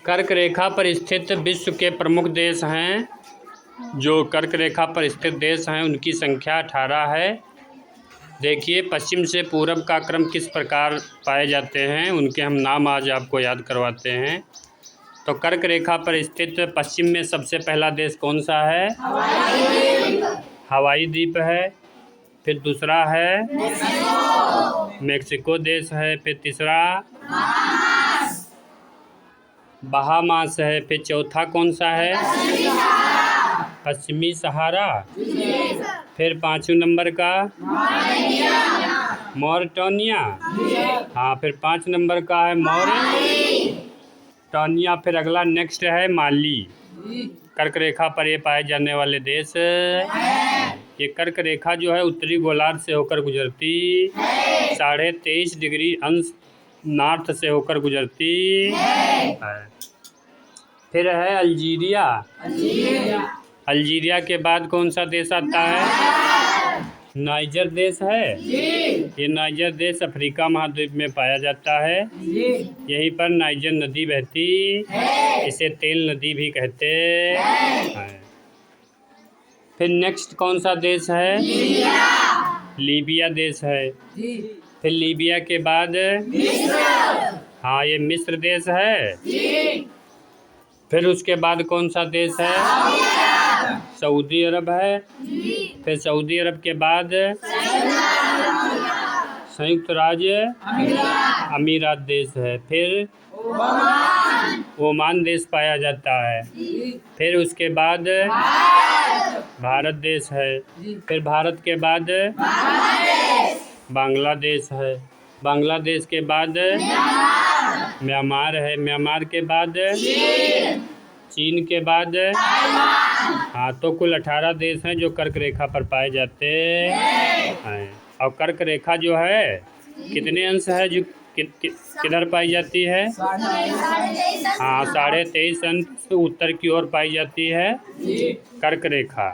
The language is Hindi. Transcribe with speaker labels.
Speaker 1: कर्क रेखा पर स्थित विश्व के प्रमुख देश हैं। जो कर्क रेखा पर स्थित देश हैं उनकी संख्या 18 है। देखिए, पश्चिम से पूरब का क्रम किस प्रकार पाए जाते हैं, उनके हम नाम आज आपको याद करवाते हैं। तो कर्क रेखा पर स्थित पश्चिम में सबसे पहला देश कौन सा है? हवाई द्वीप है। फिर दूसरा है मेक्सिको देश है। फिर तीसरा बहामास है। फिर चौथा कौन सा है? पश्चिमी सहारा। फिर 5वें नंबर का मॉरिटानिया। हाँ, फिर 5 नंबर का है मॉरिटानिया। फिर अगला नेक्स्ट है माली। कर्क रेखा पर ये पाए जाने वाले देश। ये कर्क रेखा जो है उत्तरी गोलार्ध से होकर गुजरती 23.5 डिग्री अंश नॉर्थ से होकर गुजरती है। फिर है अल्जीरिया। अल्जीरिया के बाद कौन सा देश आता है? नाइजर देश है। ये नाइजर देश अफ्रीका महाद्वीप में पाया जाता है। यहीं पर नाइजर नदी बहती, इसे तेल नदी भी कहते हैं। फिर नेक्स्ट कौन सा देश है? लीबिया देश है। फिर लीबिया के बाद हाँ, ये मिस्र देश है। फिर उसके बाद कौन सा देश है? सऊदी अरब है। फिर सऊदी अरब के बाद संयुक्त राज्य अमीरात देश है। फिर ओमान देश पाया जाता है। फिर उसके बाद भारत देश है। फिर भारत के बाद बांग्लादेश है। बांग्लादेश के बाद म्यांमार है। म्यांमार के बाद चीन के बाद हाँ, तो कुल 18 देश हैं जो कर्क रेखा पर पाए जाते हैं। और कर्क रेखा जो है कितने अंश है जो किधर पाई जाती है? हाँ, 23.5 अंश उत्तर की ओर पाई जाती है कर्क रेखा।